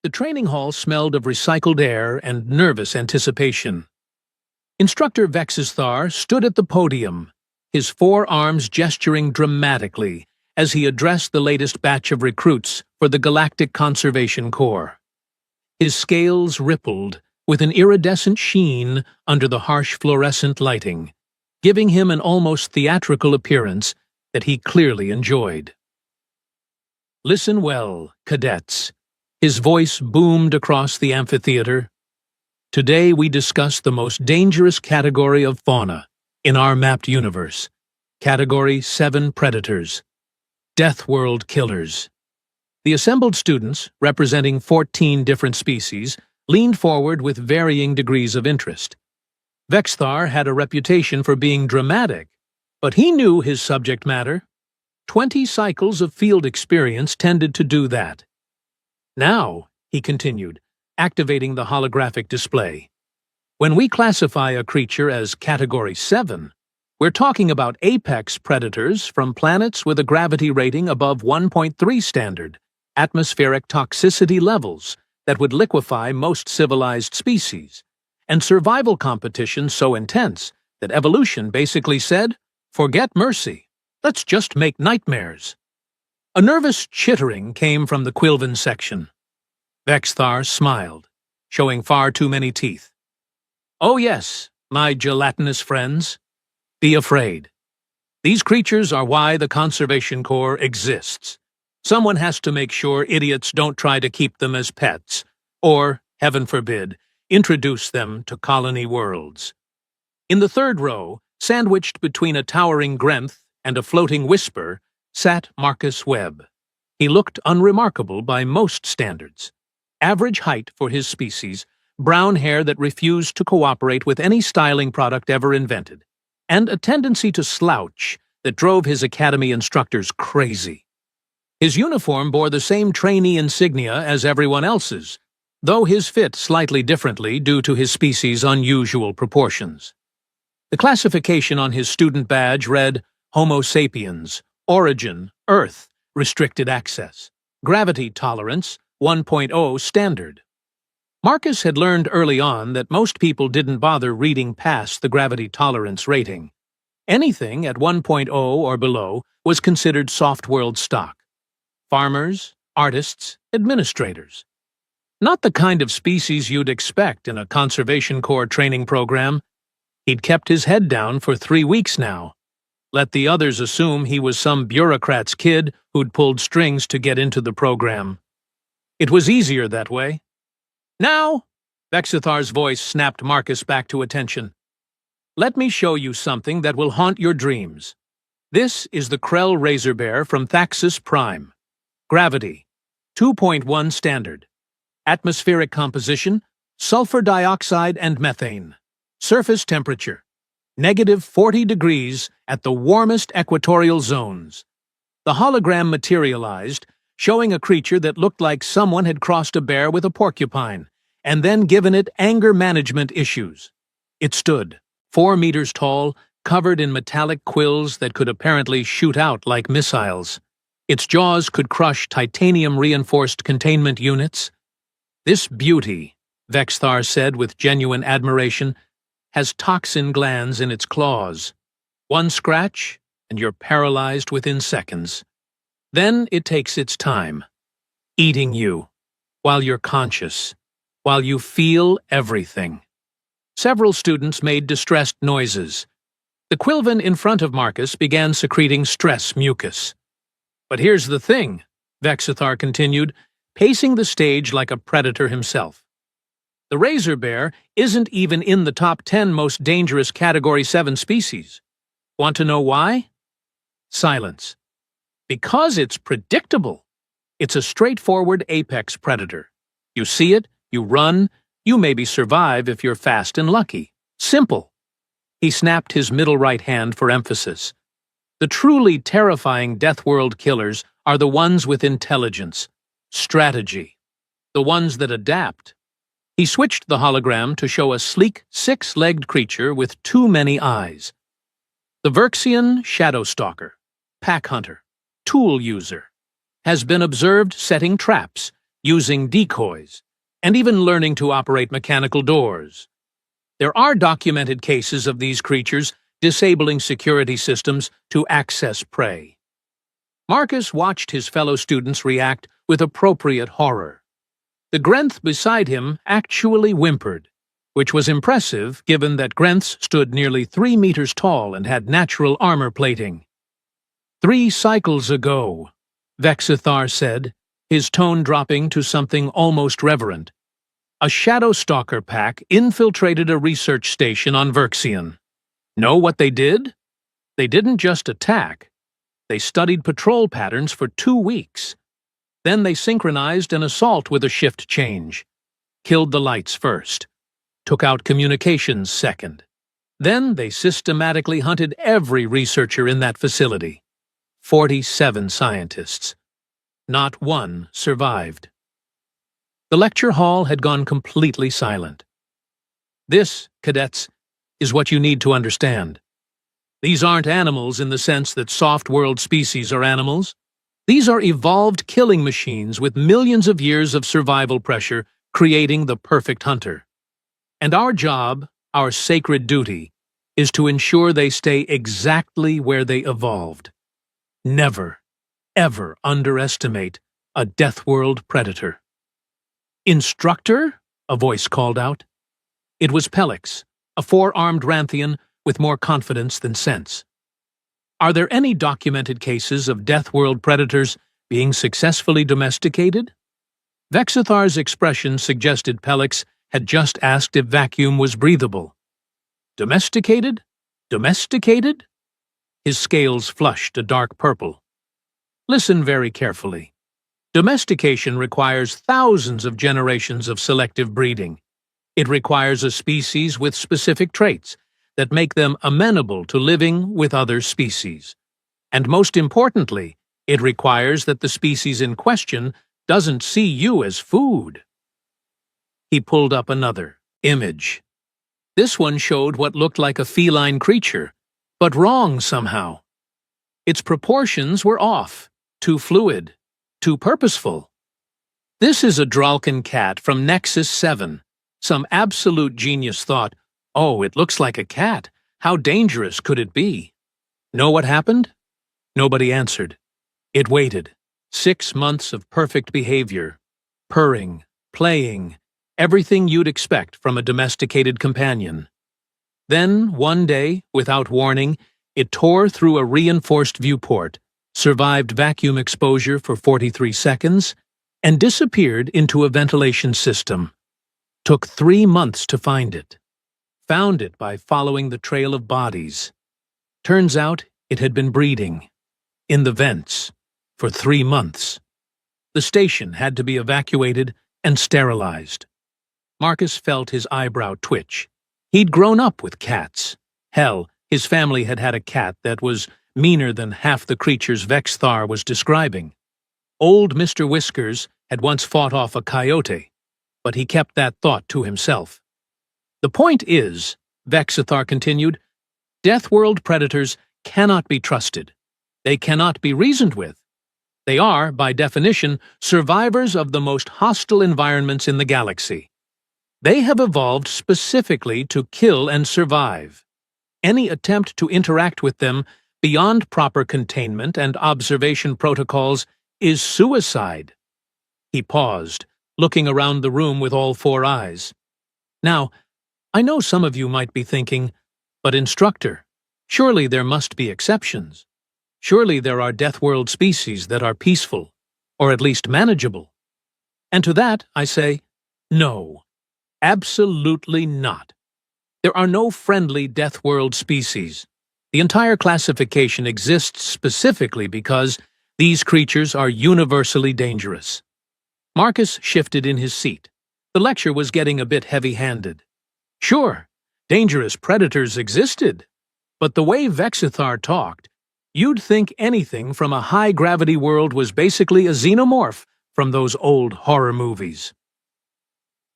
The training hall smelled of recycled air and nervous anticipation. Instructor Vexithar stood at the podium, his forearms gesturing dramatically as he addressed the latest batch of recruits for the Galactic Conservation Corps. His scales rippled with an iridescent sheen under the harsh fluorescent lighting, giving him an almost theatrical appearance that he clearly enjoyed. "Listen well, cadets." His voice boomed across the amphitheater. "Today we discuss the most dangerous category of fauna in our mapped universe, Category 7 predators, Deathworld killers." The assembled students, representing 14 different species, leaned forward with varying degrees of interest. Vexthar had a reputation for being dramatic, but he knew his subject matter. 20 cycles of field experience tended to do that. "Now," he continued, activating the holographic display, "when we classify a creature as Category 7, we're talking about apex predators from planets with a gravity rating above 1.3 standard, atmospheric toxicity levels that would liquefy most civilized species, and survival competition so intense that evolution basically said, 'Forget mercy, let's just make nightmares.'" A nervous chittering came from the Quilvan section. Vexthar smiled, showing far too many teeth. "Oh yes, my gelatinous friends. Be afraid. These creatures are why the Conservation Corps exists. Someone has to make sure idiots don't try to keep them as pets, or, heaven forbid, introduce them to colony worlds." In the third row, sandwiched between a towering Grenth and a floating Whisper, sat Marcus Webb. He looked unremarkable by most standards. Average height for his species, brown hair that refused to cooperate with any styling product ever invented, and a tendency to slouch that drove his academy instructors crazy. His uniform bore the same trainee insignia as everyone else's, though his fit slightly differently due to his species' unusual proportions. The classification on his student badge read Homo sapiens, origin, Earth, restricted access, gravity tolerance, 1.0 standard. Marcus had learned early on that most people didn't bother reading past the gravity tolerance rating. Anything at 1.0 or below was considered soft-world stock. Farmers, artists, administrators. Not the kind of species you'd expect in a Conservation Corps training program. He'd kept his head down for 3 weeks now. Let the others assume he was some bureaucrat's kid who'd pulled strings to get into the program. It was easier that way. "Now," Vexithar's voice snapped Marcus back to attention. "Let me show you something that will haunt your dreams. This is the Krell Razor Bear from Thaxus Prime. Gravity, 2.1 standard. Atmospheric composition, sulfur dioxide and methane. Surface temperature, -40 degrees at the warmest equatorial zones." The hologram materialized, showing a creature that looked like someone had crossed a bear with a porcupine, and then given it anger management issues. It stood, 4 meters tall, covered in metallic quills that could apparently shoot out like missiles. Its jaws could crush titanium-reinforced containment units. "This beauty," Vexthar said with genuine admiration, "has toxin glands in its claws. One scratch, and you're paralyzed within seconds. Then it takes its time, eating you, while you're conscious, while you feel everything." Several students made distressed noises. The Quilvan in front of Marcus began secreting stress mucus. "But here's the thing," Vexithar continued, pacing the stage like a predator himself. "The razor bear isn't even in the top 10 most dangerous Category 7 species. Want to know why?" Silence. "Because it's predictable. It's a straightforward apex predator. You see it, you run, you maybe survive if you're fast and lucky. Simple." He snapped his middle right hand for emphasis. "The truly terrifying Deathworld killers are the ones with intelligence, strategy, the ones that adapt." He switched the hologram to show a sleek, 6-legged creature with too many eyes. The Verxian Shadowstalker, pack hunter, tool user, has been observed setting traps, using decoys, and even learning to operate mechanical doors. There are documented cases of these creatures disabling security systems to access prey. Marcus watched his fellow students react with appropriate horror. The Grenth beside him actually whimpered, which was impressive given that Grenths stood nearly 3 meters tall and had natural armor plating. 3 cycles ago, Vexithar said, his tone dropping to something almost reverent. A Shadow Stalker pack infiltrated a research station on Verxian. Know what they did? They didn't just attack. They studied patrol patterns for 2 weeks. Then they synchronized an assault with a shift change. Killed the lights first. Took out communications second. Then they systematically hunted every researcher in that facility. 47 scientists. Not one survived. The lecture hall had gone completely silent. This, cadets, is what you need to understand. These aren't animals in the sense that soft-world species are animals. These are evolved killing machines with millions of years of survival pressure creating the perfect hunter. And our job, our sacred duty, is to ensure they stay exactly where they evolved. Never, ever underestimate a Deathworld predator. Instructor? A voice called out. It was Pelix, a 4-armed Ranthian with more confidence than sense. Are there any documented cases of Deathworld predators being successfully domesticated? Vexithar's expression suggested Pelix had just asked if vacuum was breathable. Domesticated? Domesticated? His scales flushed a dark purple. Listen very carefully. Domestication requires thousands of generations of selective breeding. It requires a species with specific traits that make them amenable to living with other species. And most importantly, it requires that the species in question doesn't see you as food. He pulled up another image. This one showed what looked like a feline creature, but wrong somehow. Its proportions were off, too fluid, too purposeful. This is a Dralkin cat from Nexus 7. Some absolute genius thought, oh, it looks like a cat. How dangerous could it be? Know what happened? Nobody answered. It waited. 6 months of perfect behavior. Purring, playing, everything you'd expect from a domesticated companion. Then, one day, without warning, it tore through a reinforced viewport, survived vacuum exposure for 43 seconds, and disappeared into a ventilation system. Took 3 months to find it. Found it by following the trail of bodies. Turns out it had been breeding. In the vents. For 3 months. The station had to be evacuated and sterilized. Marcus felt his eyebrow twitch. He'd grown up with cats. Hell, his family had had a cat that was meaner than half the creatures Vexthar was describing. Old Mr. Whiskers had once fought off a coyote, but he kept that thought to himself. The point is, Vexithar continued, Deathworld predators cannot be trusted. They cannot be reasoned with. They are, by definition, survivors of the most hostile environments in the galaxy. They have evolved specifically to kill and survive. Any attempt to interact with them beyond proper containment and observation protocols is suicide. He paused, looking around the room with all 4 eyes. Now, I know some of you might be thinking, but instructor, surely there must be exceptions. Surely there are Deathworld species that are peaceful, or at least manageable. And to that I say, no, absolutely not. There are no friendly Deathworld species. The entire classification exists specifically because these creatures are universally dangerous. Marcus shifted in his seat. The lecture was getting a bit heavy-handed. Sure, dangerous predators existed, but the way Vexithar talked, you'd think anything from a high-gravity world was basically a xenomorph from those old horror movies.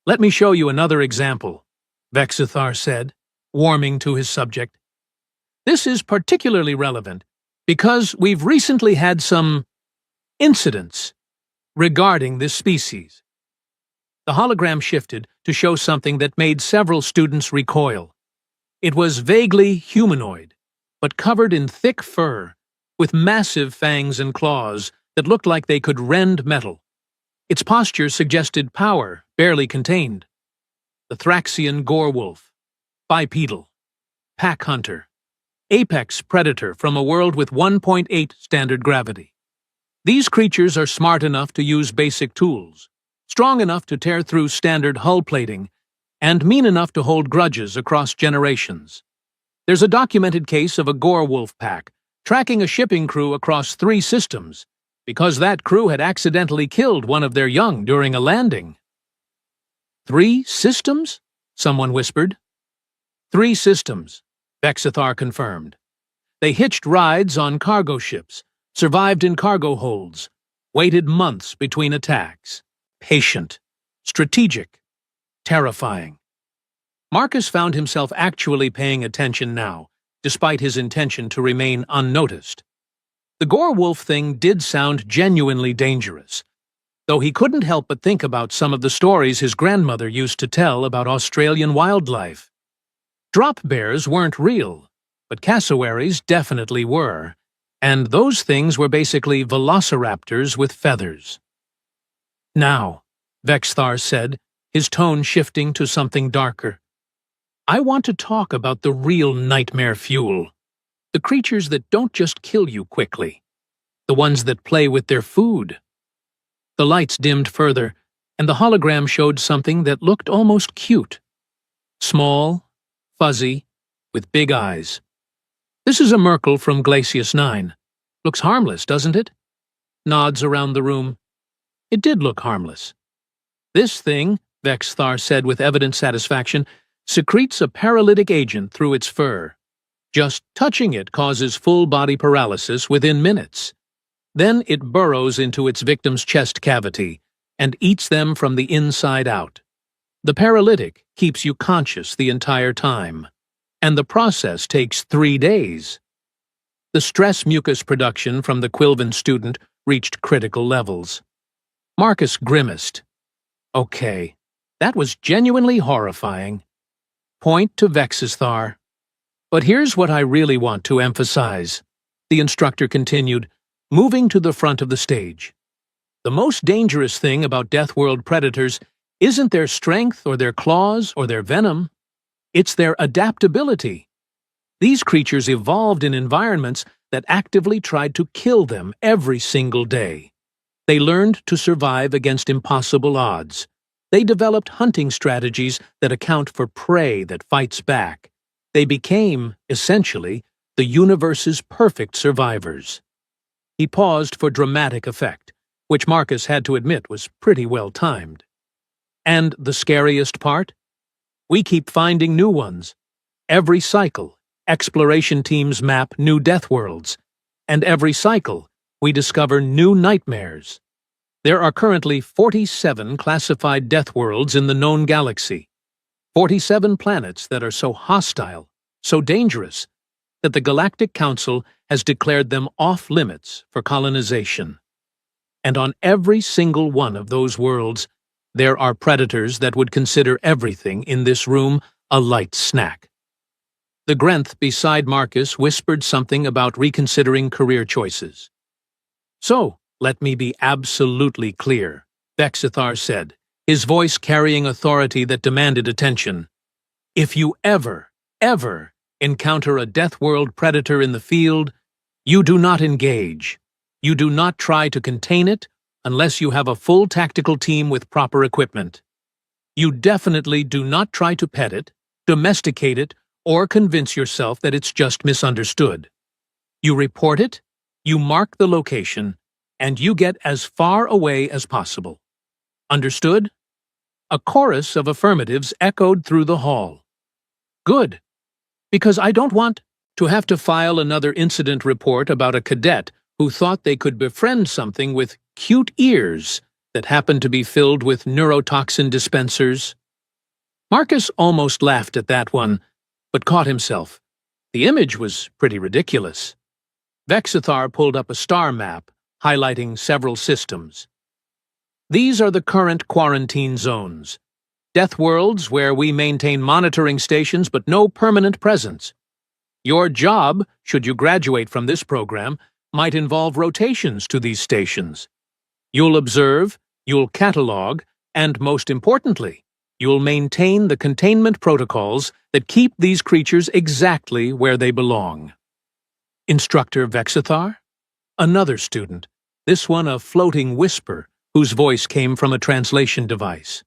Let me show you another example, Vexithar said, warming to his subject. This is particularly relevant because we've recently had some incidents. regarding this species. The hologram shifted to show something that made several students recoil. It was vaguely humanoid, but covered in thick fur, with massive fangs and claws that looked like they could rend metal. Its posture suggested power, barely contained. The Thraxian gorewolf, bipedal, pack hunter, apex predator from a world with 1.8 standard gravity. These creatures are smart enough to use basic tools, strong enough to tear through standard hull plating, and mean enough to hold grudges across generations. There's a documented case of a gorewolf pack tracking a shipping crew across 3 systems because that crew had accidentally killed one of their young during a landing. 3 systems? Someone whispered. 3 systems, Vexithar confirmed. They hitched rides on cargo ships, survived in cargo holds, waited months between attacks. Patient, strategic, terrifying. Marcus found himself actually paying attention now, despite his intention to remain unnoticed. The gorewolf thing did sound genuinely dangerous, though he couldn't help but think about some of the stories his grandmother used to tell about Australian wildlife. Drop bears weren't real, but cassowaries definitely were, and those things were basically velociraptors with feathers. Now, Vexthar said, his tone shifting to something darker. I want to talk about the real nightmare fuel. The creatures that don't just kill you quickly. The ones that play with their food. The lights dimmed further, and the hologram showed something that looked almost cute. Small, fuzzy, with big eyes. This is a Merkel from Glacius 9. Looks harmless, doesn't it? Nods around the room. It did look harmless. This thing, Vexthar said with evident satisfaction, secretes a paralytic agent through its fur. Just touching it causes full-body paralysis within minutes. Then it burrows into its victim's chest cavity and eats them from the inside out. The paralytic keeps you conscious the entire time, and the process takes 3 days. The stress mucus production from the Quilvan student reached critical levels. Marcus grimaced. Okay, that was genuinely horrifying. Point to Vexithar. But here's what I really want to emphasize, the instructor continued, moving to the front of the stage. The most dangerous thing about Deathworld predators isn't their strength or their claws or their venom. It's their adaptability. These creatures evolved in environments that actively tried to kill them every single day. They learned to survive against impossible odds. They developed hunting strategies that account for prey that fights back. They became, essentially, the universe's perfect survivors. He paused for dramatic effect, which Marcus had to admit was pretty well timed. And the scariest part? We keep finding new ones. Every cycle, exploration teams map new Deathworlds, and every cycle, we discover new nightmares. There are currently 47 classified Deathworlds in the known galaxy. 47 planets that are so hostile, so dangerous, that the Galactic Council has declared them off-limits for colonization. And on every single one of those worlds, there are predators that would consider everything in this room a light snack. The Grenth beside Marcus whispered something about reconsidering career choices. So, let me be absolutely clear, Vexithar said, his voice carrying authority that demanded attention. If you ever encounter a Deathworld predator in the field, you do not engage. You do not try to contain it unless you have a full tactical team with proper equipment. You definitely do not try to pet it, domesticate it, or convince yourself that it's just misunderstood. You report it, you mark the location, and you get as far away as possible. Understood? A chorus of affirmatives echoed through the hall. Good, because I don't want to have to file another incident report about a cadet who thought they could befriend something with cute ears that happened to be filled with neurotoxin dispensers. Marcus almost laughed at that one, but caught himself. The image was pretty ridiculous. Vexithar pulled up a star map, highlighting several systems. These are the current quarantine zones. Deathworlds where we maintain monitoring stations but no permanent presence. Your job, should you graduate from this program, might involve rotations to these stations. You'll observe, you'll catalog, and most importantly, you'll maintain the containment protocols that keep these creatures exactly where they belong. Instructor Vexithar? Another student, this one a floating whisper whose voice came from a translation device.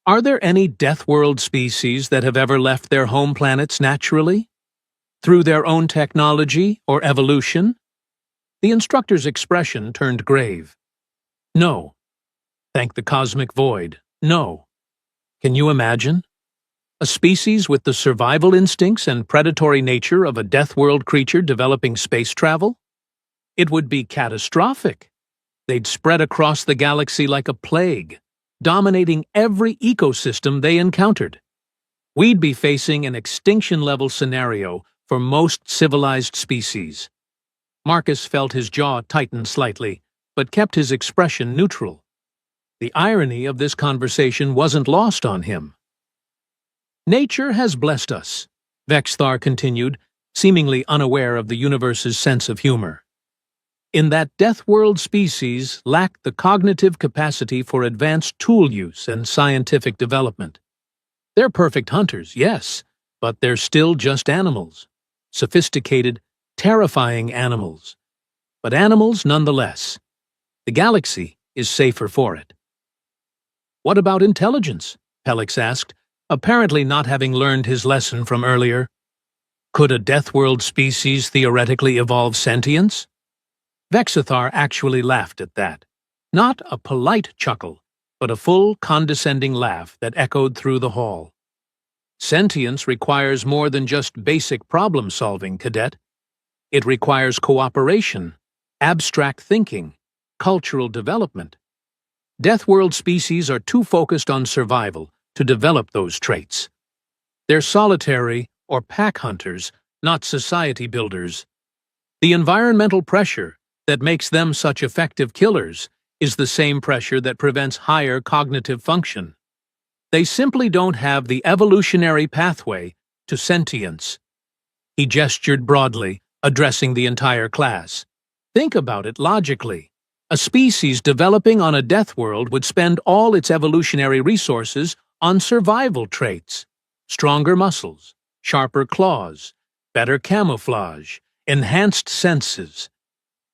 Are there any Deathworld species that have ever left their home planets naturally? Through their own technology or evolution? The instructor's expression turned grave. No. Thank the cosmic void, no. Can you imagine? A species with the survival instincts and predatory nature of a Deathworld creature developing space travel? It would be catastrophic. They'd spread across the galaxy like a plague, dominating every ecosystem they encountered. We'd be facing an extinction-level scenario for most civilized species. Marcus felt his jaw tighten slightly, but kept his expression neutral. The irony of this conversation wasn't lost on him. Nature has blessed us, Vexthar continued, seemingly unaware of the universe's sense of humor. In that Deathworld species lacked the cognitive capacity for advanced tool use and scientific development. They're perfect hunters, yes, but they're still just animals. Sophisticated, terrifying animals. But animals nonetheless. The galaxy is safer for it. What about intelligence? Pelix asked, apparently not having learned his lesson from earlier. Could a Deathworld species theoretically evolve sentience? Vexithar actually laughed at that. Not a polite chuckle, but a full, condescending laugh that echoed through the hall. Sentience requires more than just basic problem-solving, cadet. It requires cooperation, abstract thinking, cultural development. Deathworld species are too focused on survival to develop those traits. They're solitary or pack hunters, not society builders. The environmental pressure that makes them such effective killers is the same pressure that prevents higher cognitive function. They simply don't have the evolutionary pathway to sentience. He gestured broadly, addressing the entire class. Think about it logically. A species developing on a Deathworld would spend all its evolutionary resources on survival traits. Stronger muscles, sharper claws, better camouflage, enhanced senses.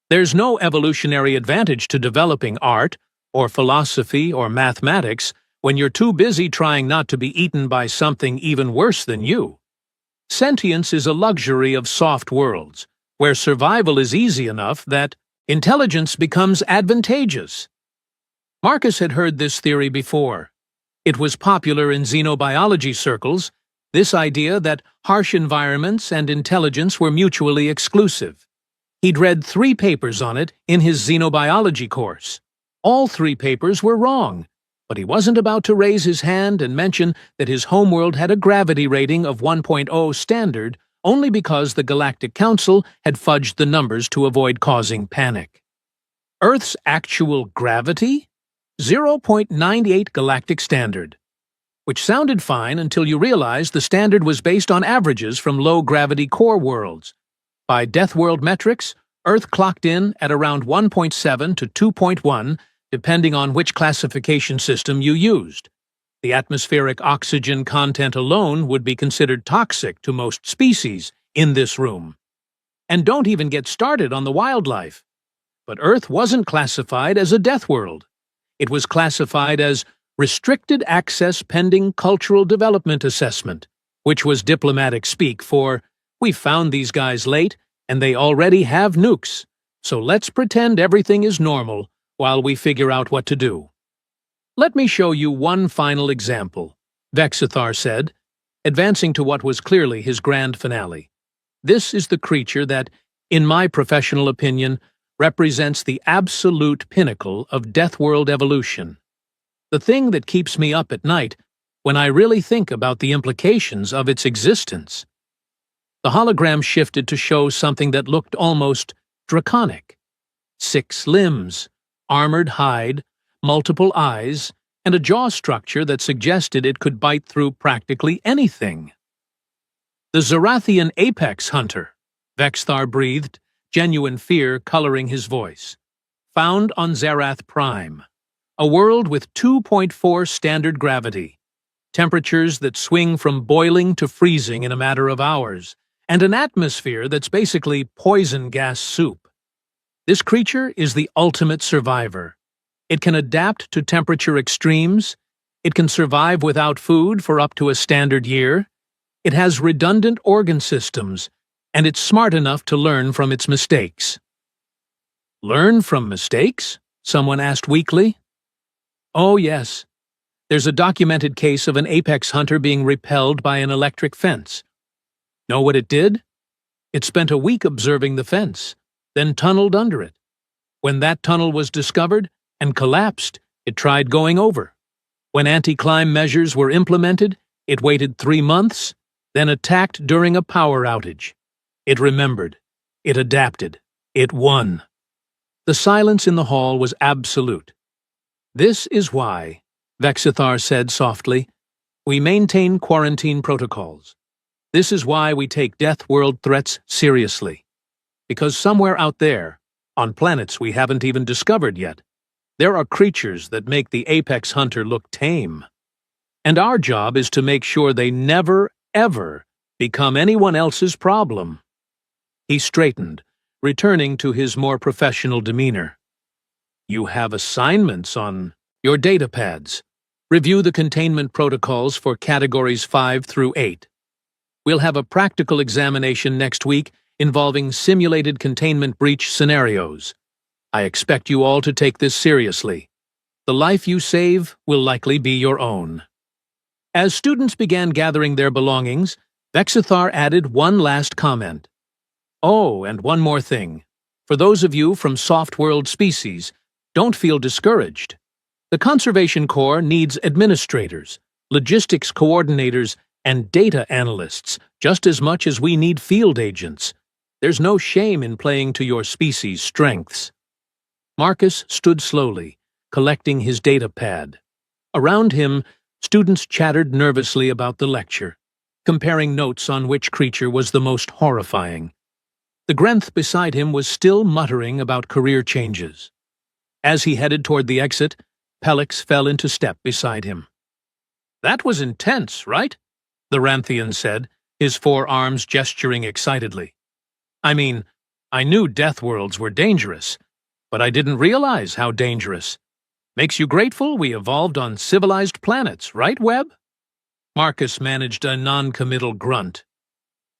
There's no evolutionary advantage to developing art, or philosophy, or mathematics when you're too busy trying not to be eaten by something even worse than you. Sentience is a luxury of soft worlds, where survival is easy enough that intelligence becomes advantageous. Marcus had heard this theory before. It was popular in xenobiology circles, this idea that harsh environments and intelligence were mutually exclusive. He'd read 3 papers on it in his xenobiology course. All 3 papers were wrong, but he wasn't about to raise his hand and mention that his homeworld had a gravity rating of 1.0 standard only because the Galactic Council had fudged the numbers to avoid causing panic. Earth's actual gravity? 0.98 galactic standard. Which sounded fine until you realized the standard was based on averages from low-gravity core worlds. By Deathworld metrics, Earth clocked in at around 1.7 to 2.1, depending on which classification system you used. The atmospheric oxygen content alone would be considered toxic to most species in this room. And don't even get started on the wildlife. But Earth wasn't classified as a Deathworld. It was classified as Restricted Access Pending Cultural Development Assessment, which was diplomatic speak for, we found these guys late, and they already have nukes, so let's pretend everything is normal while we figure out what to do. Let me show you one final example, Vexithar said, advancing to what was clearly his grand finale. This is the creature that, in my professional opinion, represents the absolute pinnacle of Deathworld evolution. The thing that keeps me up at night when I really think about the implications of its existence. The hologram shifted to show something that looked almost draconic. 6 limbs, armored hide, multiple eyes, and a jaw structure that suggested it could bite through practically anything. The Zarathian apex hunter, Vexthar breathed, genuine fear coloring his voice. Found on Zerath Prime, a world with 2.4 standard gravity, temperatures that swing from boiling to freezing in a matter of hours, and an atmosphere that's basically poison gas soup. This creature is the ultimate survivor. It can adapt to temperature extremes, it can survive without food for up to a standard year, it has redundant organ systems, and it's smart enough to learn from its mistakes. Learn from mistakes? Someone asked weakly. Oh, yes. There's a documented case of an apex hunter being repelled by an electric fence. Know what it did? It spent a week observing the fence, then tunneled under it. When that tunnel was discovered and collapsed, it tried going over. When anti-climb measures were implemented, it waited 3 months, then attacked during a power outage. It remembered. It adapted. It won. The silence in the hall was absolute. This is why, Vexithar said softly, we maintain quarantine protocols. This is why we take Deathworld threats seriously. Because somewhere out there, on planets we haven't even discovered yet, there are creatures that make the apex hunter look tame. And our job is to make sure they never, ever become anyone else's problem. He straightened, returning to his more professional demeanor. You have assignments on your datapads. Review the containment protocols for categories 5 through 8. We'll have a practical examination next week involving simulated containment breach scenarios. I expect you all to take this seriously. The life you save will likely be your own. As students began gathering their belongings, Vexithar added one last comment. Oh, and one more thing. For those of you from soft-world species, don't feel discouraged. The Conservation Corps needs administrators, logistics coordinators, and data analysts just as much as we need field agents. There's no shame in playing to your species' strengths. Marcus stood slowly, collecting his data pad. Around him, students chattered nervously about the lecture, comparing notes on which creature was the most horrifying. The Grenth beside him was still muttering about career changes. As he headed toward the exit, Pelix fell into step beside him. That was intense, right? The Ranthian said, his forearms gesturing excitedly. I mean, I knew Deathworlds were dangerous, but I didn't realize how dangerous. Makes you grateful we evolved on civilized planets, right, Webb? Marcus managed a non-committal grunt.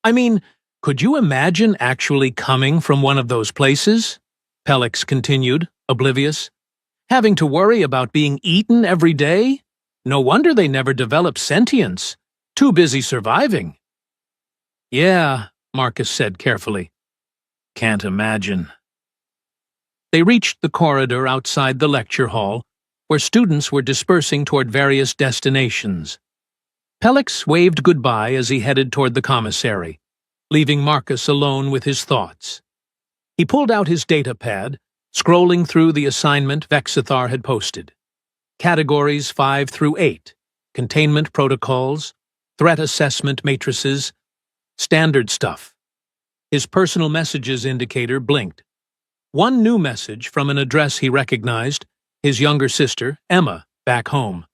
I mean, could you imagine actually coming from one of those places? Pelix continued, oblivious. Having to worry about being eaten every day? No wonder they never developed sentience. Too busy surviving. Yeah, Marcus said carefully. Can't imagine. They reached the corridor outside the lecture hall, where students were dispersing toward various destinations. Pelix waved goodbye as he headed toward the commissary, leaving Marcus alone with his thoughts. He pulled out his data pad, scrolling through the assignment Vexithar had posted. Categories 5 through 8, containment protocols, threat assessment matrices, standard stuff. His personal messages indicator blinked. One new message from an address he recognized, his younger sister, Emma, back home.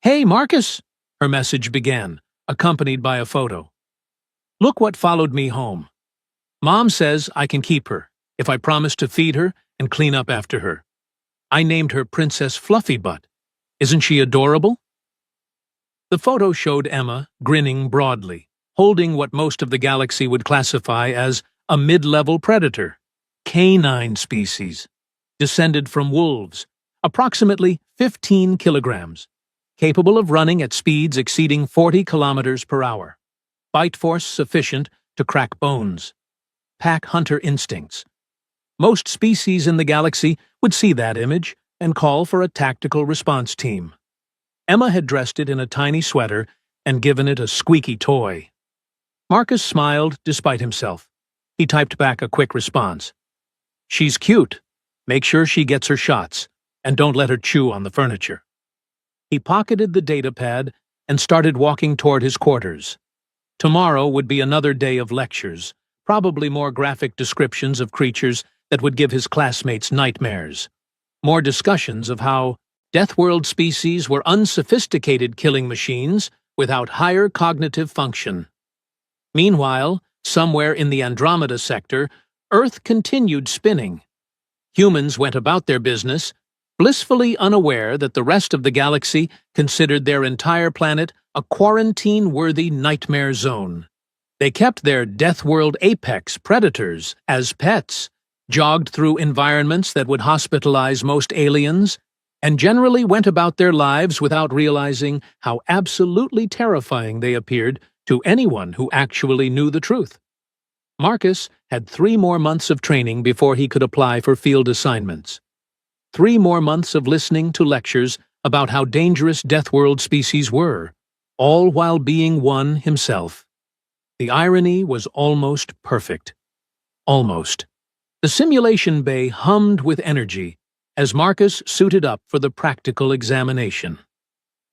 Hey, Marcus, her message began, accompanied by a photo. Look what followed me home. Mom says I can keep her, if I promise to feed her and clean up after her. I named her Princess Fluffybutt. Isn't she adorable? The photo showed Emma grinning broadly, holding what most of the galaxy would classify as a mid-level predator, canine species, descended from wolves, approximately 15 kilograms, capable of running at speeds exceeding 40 kilometers per hour, bite force sufficient to crack bones, pack hunter instincts. Most species in the galaxy would see that image and call for a tactical response team. Emma had dressed it in a tiny sweater and given it a squeaky toy. Marcus smiled despite himself. He typed back a quick response. She's cute. Make sure she gets her shots. and don't let her chew on the furniture. He pocketed the data pad and started walking toward his quarters. Tomorrow would be another day of lectures, probably more graphic descriptions of creatures that would give his classmates nightmares. More discussions of how Deathworld species were unsophisticated killing machines without higher cognitive function. Meanwhile, somewhere in the Andromeda sector, Earth continued spinning. Humans went about their business, blissfully unaware that the rest of the galaxy considered their entire planet a quarantine-worthy nightmare zone. They kept their Deathworld apex predators as pets, jogged through environments that would hospitalize most aliens, and generally went about their lives without realizing how absolutely terrifying they appeared to anyone who actually knew the truth. Marcus had 3 more months of training before he could apply for field assignments. 3 more months of listening to lectures about how dangerous Deathworld species were, all while being one himself. The irony was almost perfect. Almost. The simulation bay hummed with energy as Marcus suited up for the practical examination.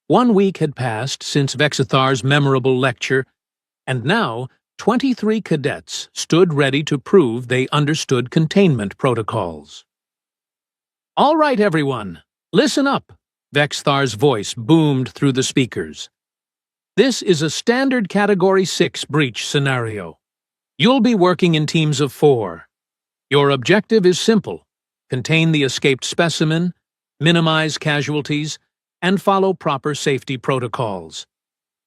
1 week had passed since Vexithar's memorable lecture, and now 23 cadets stood ready to prove they understood containment protocols. "All right, everyone, listen up," Vexithar's voice boomed through the speakers. "This is a standard Category 6 breach scenario. You'll be working in teams of 4. Your objective is simple: contain the escaped specimen, minimize casualties, and follow proper safety protocols.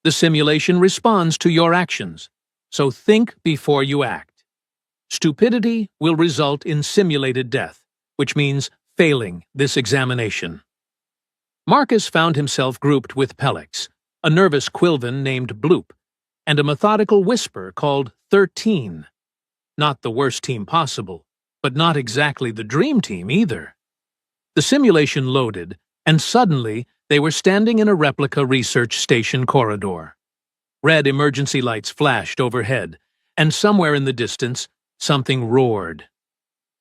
The simulation responds to your actions, so think before you act. Stupidity will result in simulated death, which means failing this examination." Marcus found himself grouped with Pelix, a nervous Quilvan named Bloop, and a methodical Whisper called 13. Not the worst team possible, but not exactly the dream team either. The simulation loaded, and suddenly they were standing in a replica research station corridor. Red emergency lights flashed overhead, and somewhere in the distance, something roared.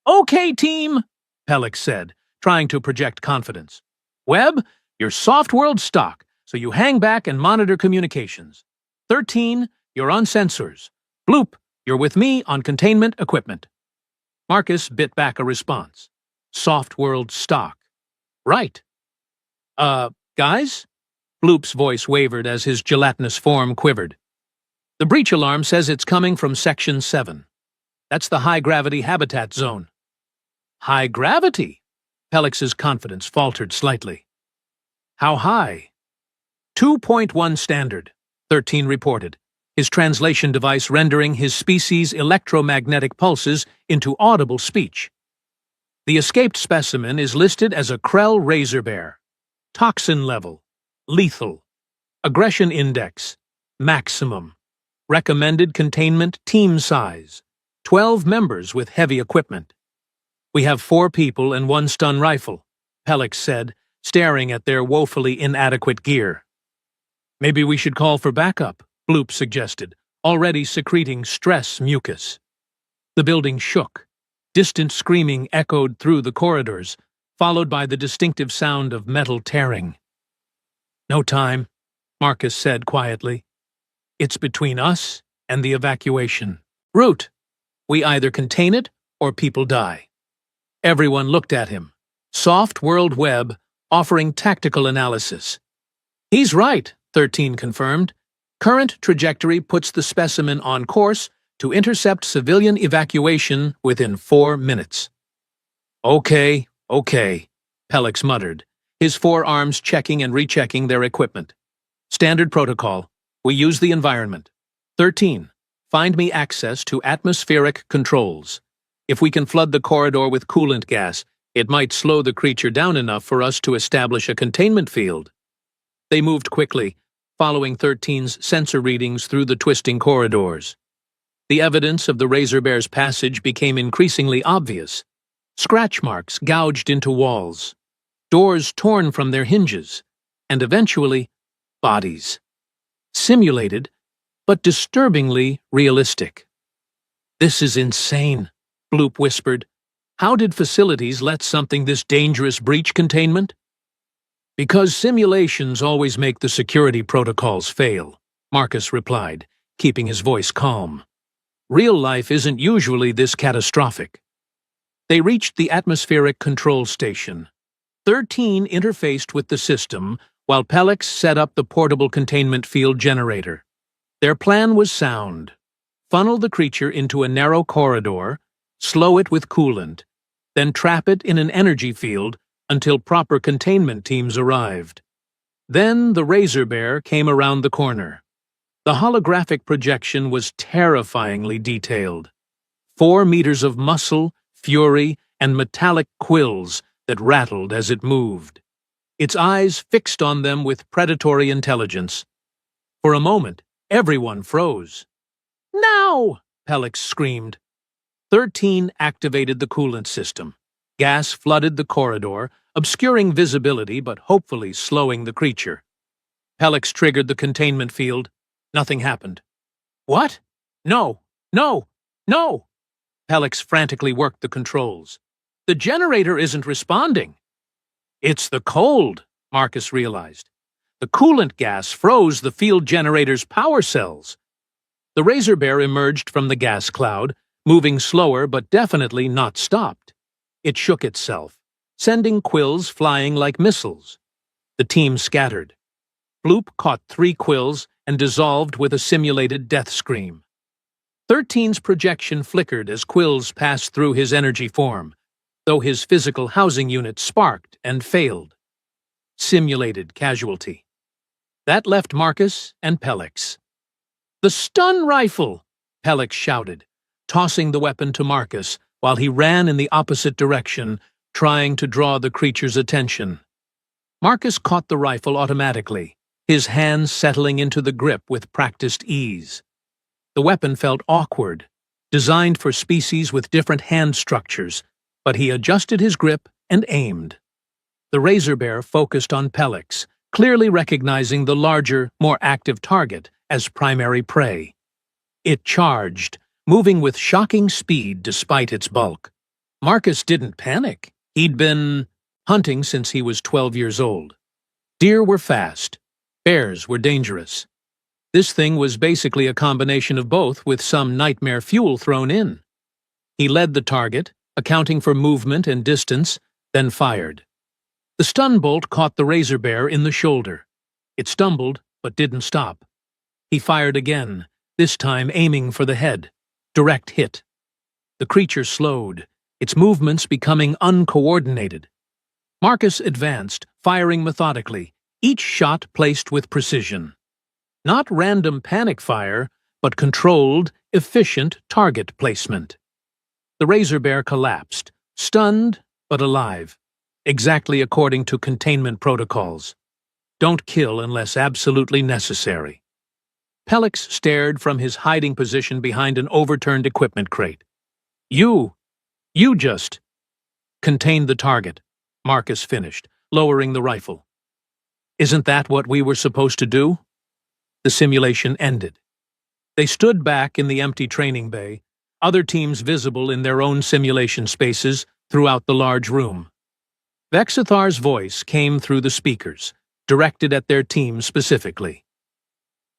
"Okay, team," Pelix said, trying to project confidence. "Webb, you're soft world stock, so you hang back and monitor communications. 13, you're on sensors. Bloop, you're with me on containment equipment." Marcus bit back a response. Soft world stock. Right. Guys? Bloop's voice wavered as his gelatinous form quivered. "The breach alarm says it's coming from Section 7. That's the high-gravity habitat zone." "High gravity?" Pelix's confidence faltered slightly. "How high?" 2.1 standard, 13 reported, his translation device rendering his species' electromagnetic pulses into audible speech. "The escaped specimen is listed as a Krell razor bear. Toxin level, lethal. Aggression index, maximum. Recommended containment team size, 12 members with heavy equipment. We have 4 people and 1 stun rifle," Pelix said, staring at their woefully inadequate gear. "Maybe we should call for backup," Bloop suggested, already secreting stress mucus. The building shook. Distant screaming echoed through the corridors, followed by the distinctive sound of metal tearing. "No time," Marcus said quietly. "It's between us and the evacuation. Root. We either contain it or people die." Everyone looked at him. Soft World Web offering tactical analysis. "He's right," 13 confirmed. "Current trajectory puts the specimen on course to intercept civilian evacuation within 4 minutes. Okay, Pelix muttered, his 4 arms checking and rechecking their equipment. "Standard protocol. We use the environment. 13. Find me access to atmospheric controls. If we can flood the corridor with coolant gas, it might slow the creature down enough for us to establish a containment field." They moved quickly, following 13's sensor readings through the twisting corridors. The evidence of the Razor Bear's passage became increasingly obvious. Scratch marks gouged into walls, doors torn from their hinges, and eventually, bodies. Simulated, but disturbingly realistic. "This is insane," Bloop whispered. How did facilities let something this dangerous breach containment? Because simulations always make the security protocols fail, Marcus replied, keeping his voice calm. Real life isn't usually this catastrophic. They reached the atmospheric control station. 13 interfaced with the system, while Pelix set up the portable containment field generator. Their plan was sound. Funnel the creature into a narrow corridor, slow it with coolant, then trap it in an energy field until proper containment teams arrived. Then the Razor Bear came around the corner. The holographic projection was terrifyingly detailed. 4 meters of muscle, fury, and metallic quills that rattled as it moved. Its eyes fixed on them with predatory intelligence. For a moment, everyone froze. "Now!" Pelix screamed. 13 activated the coolant system. Gas flooded the corridor, obscuring visibility but hopefully slowing the creature. Pelix triggered the containment field. Nothing happened. "What? No! No! No!" Pelix frantically worked the controls. "The generator isn't responding." "It's the cold," Marcus realized. The coolant gas froze the field generator's power cells. The Razor Bear emerged from the gas cloud, moving slower but definitely not stopped. It shook itself, sending quills flying like missiles. The team scattered. Bloop caught 3 quills and dissolved with a simulated death scream. 13's projection flickered as quills passed through his energy form, though his physical housing unit sparked and failed. Simulated casualty. That left Marcus and Pelix. "The stun rifle!" Pelix shouted, tossing the weapon to Marcus while he ran in the opposite direction, trying to draw the creature's attention. Marcus caught the rifle automatically, his hands settling into the grip with practiced ease. The weapon felt awkward, designed for species with different hand structures, but he adjusted his grip and aimed. The Razor Bear focused on Pelix, clearly recognizing the larger, more active target as primary prey. It charged, moving with shocking speed despite its bulk. Marcus didn't panic. He'd been hunting since he was 12 years old. Deer were fast. Bears were dangerous. This thing was basically a combination of both with some nightmare fuel thrown in. He led the target, accounting for movement and distance, then fired. The stun bolt caught the Razor Bear in the shoulder. It stumbled, but didn't stop. He fired again, this time aiming for the head. Direct hit. The creature slowed, its movements becoming uncoordinated. Marcus advanced, firing methodically, each shot placed with precision. Not random panic fire, but controlled, efficient target placement. The Razor Bear collapsed, stunned but alive, exactly according to containment protocols. Don't kill unless absolutely necessary. Pelix stared from his hiding position behind an overturned equipment crate. You just contained the target," Marcus finished, lowering the rifle. "Isn't that what we were supposed to do?" The simulation ended. They stood back in the empty training bay, other teams visible in their own simulation spaces throughout the large room. Vexithar's voice came through the speakers, directed at their team specifically.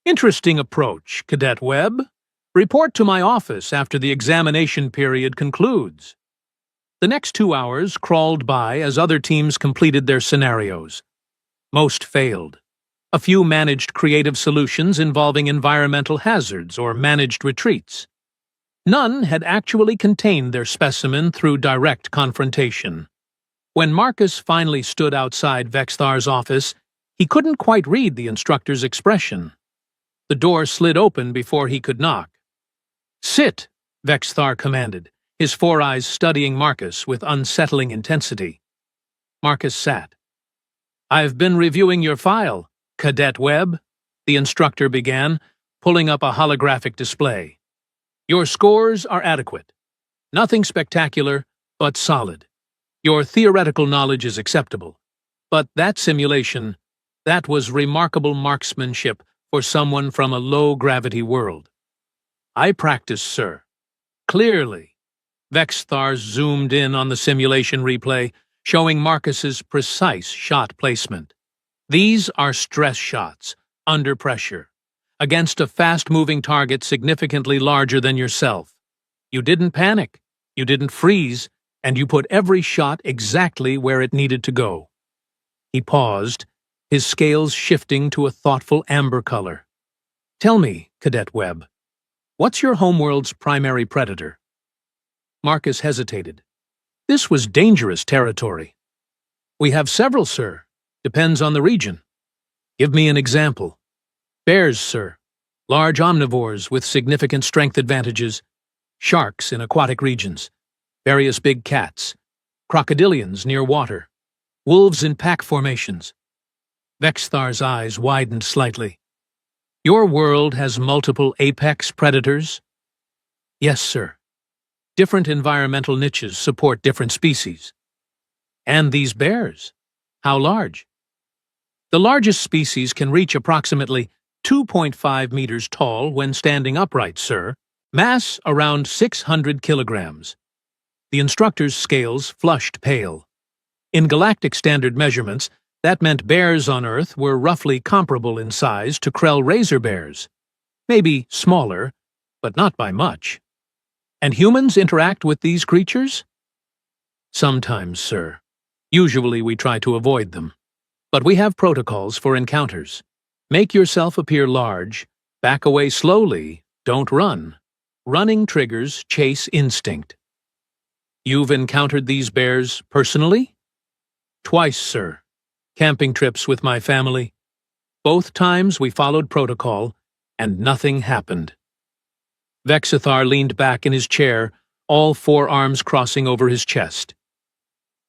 "Interesting approach, Cadet Webb. Report to my office after the examination period concludes." The next 2 hours crawled by as other teams completed their scenarios. Most failed. A few managed creative solutions involving environmental hazards or managed retreats. None had actually contained their specimen through direct confrontation. When Marcus finally stood outside Vexthar's office, he couldn't quite read the instructor's expression. The door slid open before he could knock. "Sit," Vexthar commanded, his 4 eyes studying Marcus with unsettling intensity. Marcus sat. "I've been reviewing your file, Cadet Webb," the instructor began, pulling up a holographic display. "Your scores are adequate. Nothing spectacular, but solid. Your theoretical knowledge is acceptable. But that simulation, that was remarkable marksmanship for someone from a low-gravity world. I practiced, sir. Clearly. Vexthar zoomed in on the simulation replay, showing Marcus's precise shot placement. These are stress shots, under pressure, against a fast-moving target significantly larger than yourself. You didn't panic, you didn't freeze, and you put every shot exactly where it needed to go. He paused, his scales shifting to a thoughtful amber color. Tell me, Cadet Webb, what's your homeworld's primary predator? Marcus hesitated. This was dangerous territory. We have several, sir. Depends on the region. Give me an example. Bears, sir. Large omnivores with significant strength advantages. Sharks in aquatic regions. Various big cats. Crocodilians near water. Wolves in pack formations. Vexthar's eyes widened slightly. Your world has multiple apex predators? Yes, sir. Different environmental niches support different species. And these bears? How large? The largest species can reach approximately 2.5 meters tall when standing upright, sir. Mass around 600 kilograms. The instructor's scales flushed pale. In galactic standard measurements, that meant bears on Earth were roughly comparable in size to Krell razor bears. Maybe smaller, but not by much. And humans interact with these creatures? Sometimes, sir. Usually we try to avoid them. But we have protocols for encounters. Make yourself appear large, back away slowly, don't run. Running triggers chase instinct. You've encountered these bears personally? Twice, sir. Camping trips with my family. Both times we followed protocol, and nothing happened. Vexthar leaned back in his chair, all four arms crossing over his chest.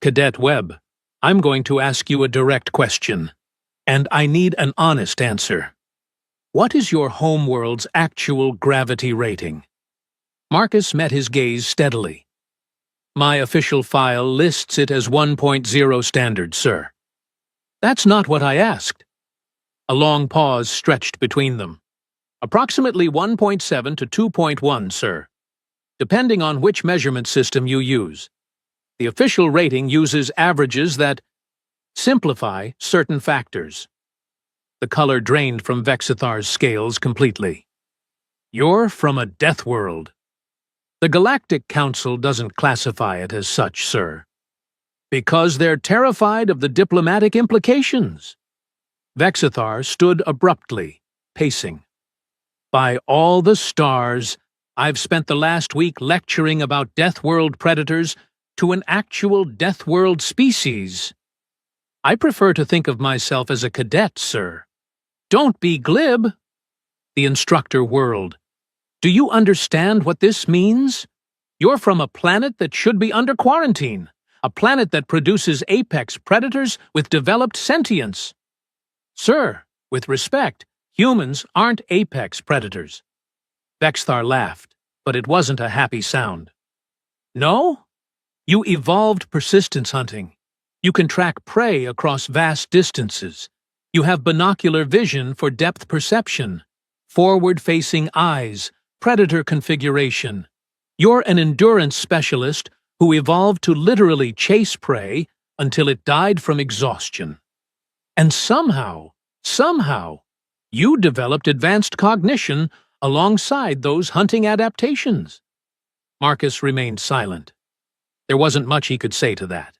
Cadet Webb, I'm going to ask you a direct question, and I need an honest answer. What is your homeworld's actual gravity rating? Marcus met his gaze steadily. My official file lists it as 1.0 standard, sir. That's not what I asked. A long pause stretched between them. Approximately 1.7 to 2.1, sir, depending on which measurement system you use. The official rating uses averages that simplify certain factors. The color drained from Vexthar's scales completely. You're from a Deathworld. The Galactic Council doesn't classify it as such, sir. Because they're terrified of the diplomatic implications. Vexthar stood abruptly, pacing. By all the stars, I've spent the last week lecturing about Deathworld predators to an actual Deathworld species. I prefer to think of myself as a cadet, sir. Don't be glib. The instructor whirled. Do you understand what this means? You're from a planet that should be under quarantine, a planet that produces apex predators with developed sentience. Sir, with respect, humans aren't apex predators. Vexthar laughed, but it wasn't a happy sound. No? You evolved persistence hunting. You can track prey across vast distances. You have binocular vision for depth perception, forward-facing eyes, predator configuration. You're an endurance specialist who evolved to literally chase prey until it died from exhaustion. And somehow, you developed advanced cognition alongside those hunting adaptations. Marcus remained silent. There wasn't much he could say to that.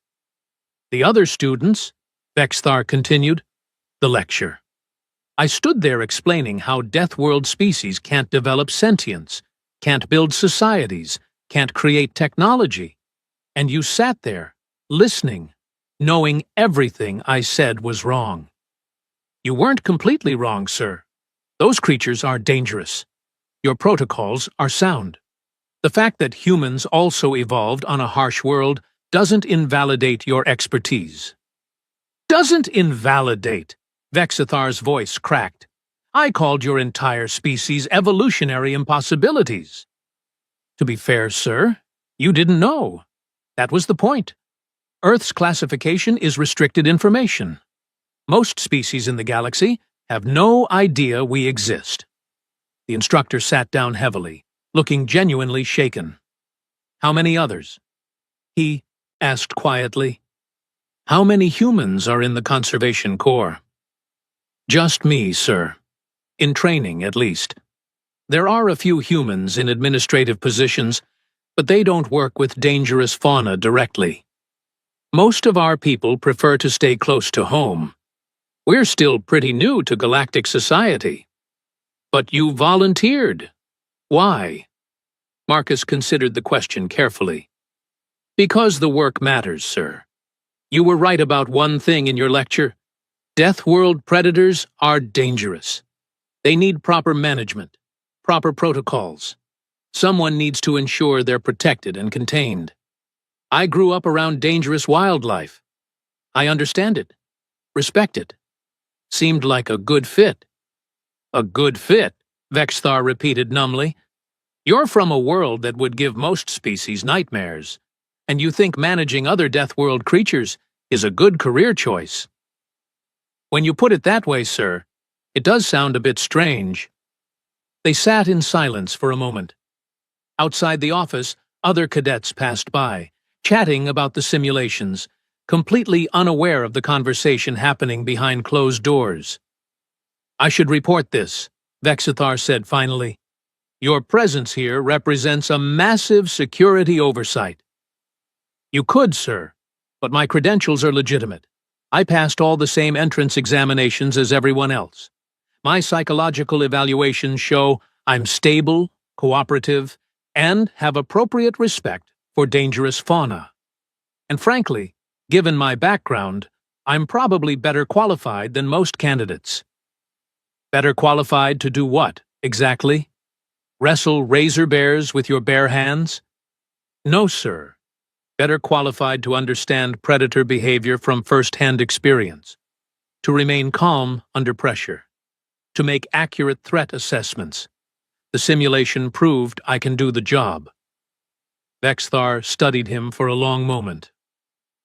The other students, Vexthar continued, the lecture. I stood there explaining how Deathworld species can't develop sentience, can't build societies, can't create technology. And you sat there, listening, knowing everything I said was wrong. You weren't completely wrong, sir. Those creatures are dangerous. Your protocols are sound. The fact that humans also evolved on a harsh world doesn't invalidate your expertise. Doesn't invalidate, Vexthar's voice cracked. I called your entire species evolutionary impossibilities. To be fair, sir, you didn't know. That was the point. Earth's classification is restricted information. Most species in the galaxy have no idea we exist. The instructor sat down heavily, looking genuinely shaken. How many others? He asked quietly. How many humans are in the Conservation Corps? Just me, sir. In training, at least. There are a few humans in administrative positions, but they don't work with dangerous fauna directly. Most of our people prefer to stay close to home. We're still pretty new to galactic society. But you volunteered. Why? Marcus considered the question carefully. Because the work matters, sir. You were right about one thing in your lecture. Deathworld predators are dangerous. They need proper management, proper protocols. Someone needs to ensure they're protected and contained. I grew up around dangerous wildlife. I understand it, respect it. Seemed like a good fit. A good fit, Vexthar repeated numbly. You're from a world that would give most species nightmares, and you think managing other Deathworld creatures is a good career choice. When you put it that way, sir, it does sound a bit strange. They sat in silence for a moment. Outside the office, other cadets passed by, chatting about the simulations, completely unaware of the conversation happening behind closed doors. I should report this, Vexithar said finally. Your presence here represents a massive security oversight. You could, sir, but my credentials are legitimate. I passed all the same entrance examinations as everyone else. My psychological evaluations show I'm stable, cooperative, and have appropriate respect for dangerous fauna. And frankly, given my background, I'm probably better qualified than most candidates. Better qualified to do what, exactly? Wrestle razor bears with your bare hands? No, sir. Better qualified to understand predator behavior from first-hand experience, to remain calm under pressure, to make accurate threat assessments. The simulation proved I can do the job. Vexthar studied him for a long moment.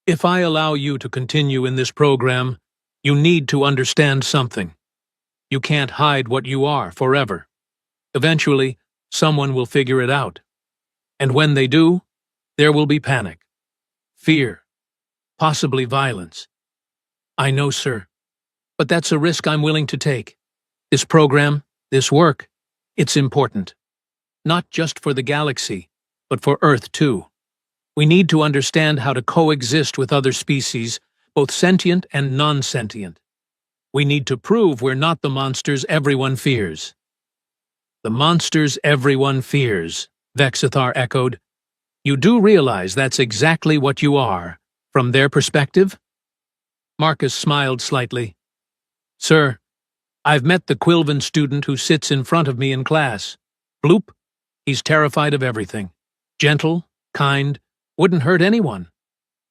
If I allow you to continue in this program, you need to understand something. You can't hide what you are forever. Eventually, someone will figure it out. And when they do, there will be panic, fear, possibly violence. I know, sir, but that's a risk I'm willing to take. This program, this work, it's important. Not just for the galaxy, but for Earth too. We need to understand how to coexist with other species, both sentient and non-sentient. We need to prove we're not the monsters everyone fears. The monsters everyone fears, Vexithar echoed. You do realize that's exactly what you are, from their perspective? Marcus smiled slightly. Sir, I've met the Quilvan student who sits in front of me in class. Bloop. He's terrified of everything. Gentle, kind, wouldn't hurt anyone.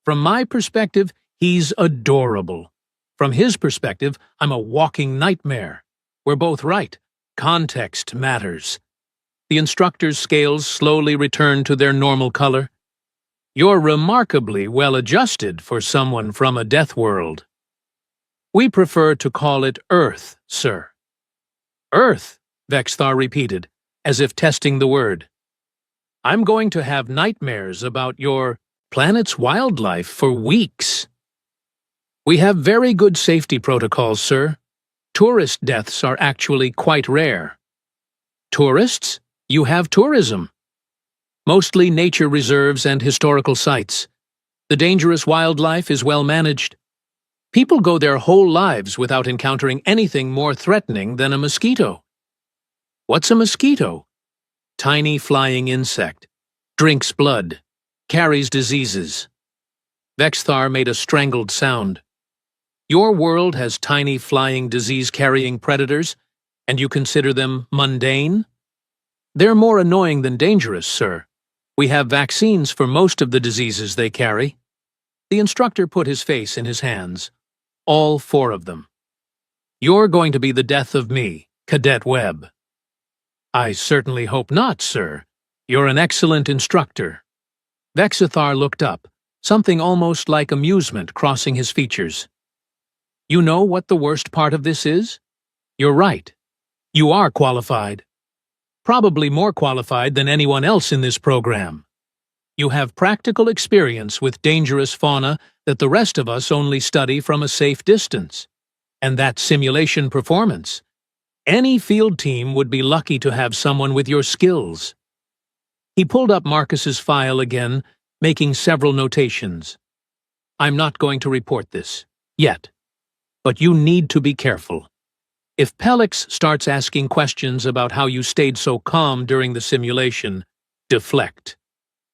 From my perspective, he's adorable. From his perspective, I'm a walking nightmare. We're both right. Context matters. The instructor's scales slowly returned to their normal color. You're remarkably well-adjusted for someone from a Deathworld. We prefer to call it Earth, sir. Earth, Vexthar repeated, as if testing the word. I'm going to have nightmares about your planet's wildlife for weeks. We have very good safety protocols, sir. Tourist deaths are actually quite rare. Tourists? You have tourism. Mostly nature reserves and historical sites. The dangerous wildlife is well managed. People go their whole lives without encountering anything more threatening than a mosquito. What's a mosquito? Tiny flying insect. Drinks blood. Carries diseases. Vexthar made a strangled sound. Your world has tiny flying disease-carrying predators, and you consider them mundane? They're more annoying than dangerous, sir. We have vaccines for most of the diseases they carry. The instructor put his face in his hands. All 4 of them. You're going to be the death of me, Cadet Webb. I certainly hope not, sir. You're an excellent instructor. Vexithar looked up, something almost like amusement crossing his features. You know what the worst part of this is? You're right. You are qualified. Probably more qualified than anyone else in this program. You have practical experience with dangerous fauna that the rest of us only study from a safe distance. And that simulation performance. Any field team would be lucky to have someone with your skills. He pulled up Marcus's file again, making several notations. I'm not going to report this, yet. But you need to be careful. If Pelix starts asking questions about how you stayed so calm during the simulation, deflect.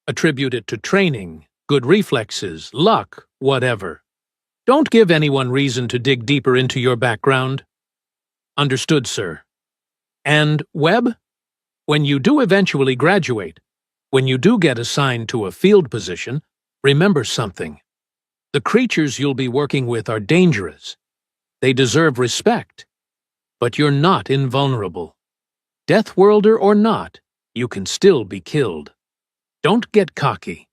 Attribute it to training, good reflexes, luck, whatever. Don't give anyone reason to dig deeper into your background. Understood, sir. And, Webb, when you do eventually graduate, when you do get assigned to a field position, remember something. The creatures you'll be working with are dangerous. They deserve respect. But you're not invulnerable. Deathworlder or not, you can still be killed. Don't get cocky.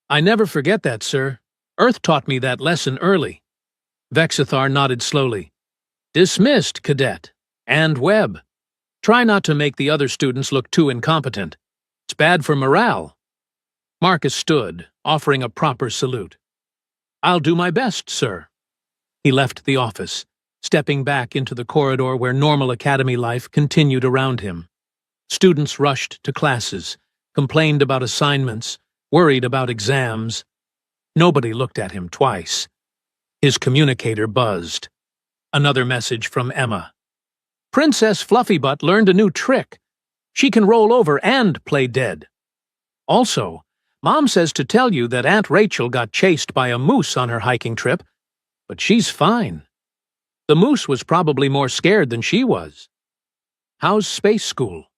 I never forget that, sir. Earth taught me that lesson early. Vexithar nodded slowly. Dismissed, cadet. And Webb. Try not to make the other students look too incompetent. It's bad for morale. Marcus stood, offering a proper salute. I'll do my best, sir. He left the office, stepping back into the corridor where normal academy life continued around him. Students rushed to classes, complained about assignments, worried about exams. Nobody looked at him twice. His communicator buzzed. Another message from Emma. Princess Fluffybutt learned a new trick. She can roll over and play dead. Also, Mom says to tell you that Aunt Rachel got chased by a moose on her hiking trip, but she's fine. The moose was probably more scared than she was. How's space school?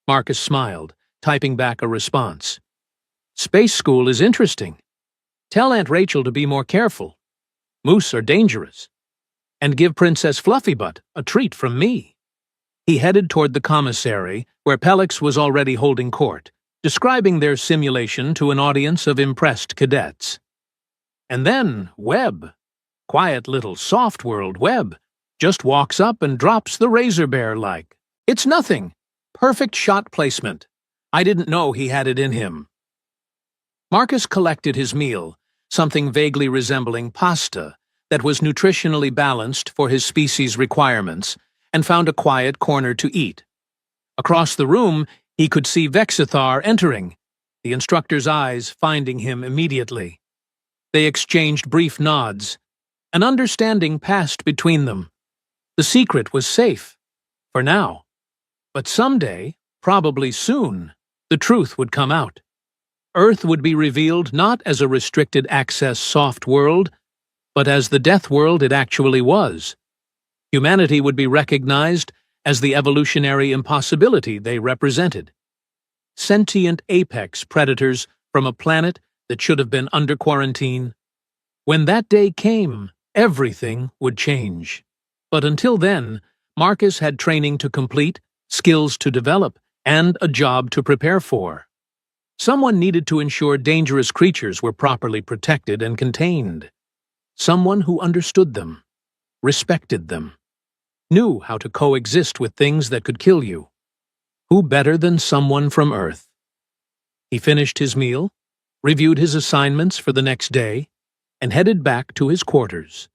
Marcus smiled, typing back a response. Space school is interesting. Tell Aunt Rachel to be more careful. Moose are dangerous. And give Princess Fluffybutt a treat from me. He headed toward the commissary, where Pelix was already holding court, describing their simulation to an audience of impressed cadets. And then Webb, quiet little soft-world Webb, just walks up and drops the razor bear like, it's nothing. Perfect shot placement. I didn't know he had it in him. Marcus collected his meal, something vaguely resembling pasta, that was nutritionally balanced for his species' requirements, and found a quiet corner to eat. Across the room, he could see Vexithar entering, the instructor's eyes finding him immediately. They exchanged brief nods. An understanding passed between them. The secret was safe, for now. But someday, probably soon, the truth would come out. Earth would be revealed not as a restricted access soft world, but as the death world it actually was. Humanity would be recognized as the evolutionary impossibility they represented. Sentient apex predators from a planet that should have been under quarantine. When that day came, everything would change. But until then, Marcus had training to complete, skills to develop, and a job to prepare for. Someone needed to ensure dangerous creatures were properly protected and contained. Someone who understood them, respected them, knew how to coexist with things that could kill you. Who better than someone from Earth? He finished his meal, reviewed his assignments for the next day, and headed back to his quarters.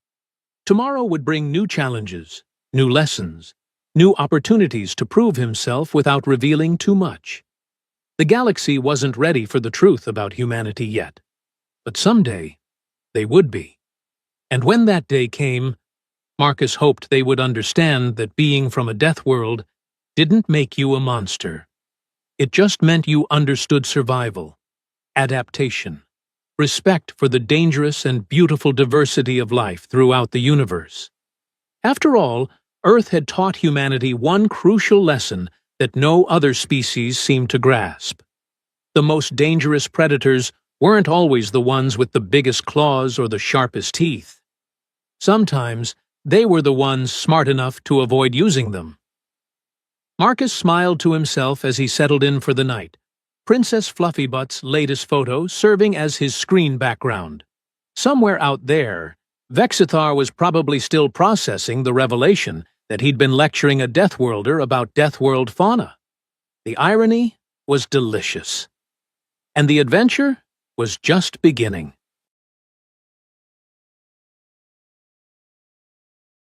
Tomorrow would bring new challenges, new lessons, new opportunities to prove himself without revealing too much. The galaxy wasn't ready for the truth about humanity yet, but someday they would be. And when that day came, Marcus hoped they would understand that being from a death world didn't make you a monster. It just meant you understood survival, adaptation, respect for the dangerous and beautiful diversity of life throughout the universe. After all, Earth had taught humanity one crucial lesson that no other species seemed to grasp. The most dangerous predators weren't always the ones with the biggest claws or the sharpest teeth. Sometimes, they were the ones smart enough to avoid using them. Marcus smiled to himself as he settled in for the night, Princess Fluffybutt's latest photo serving as his screen background. Somewhere out there, Vexithar was probably still processing the revelation that he'd been lecturing a Deathworlder about Deathworld fauna. The irony was delicious. And the adventure was just beginning.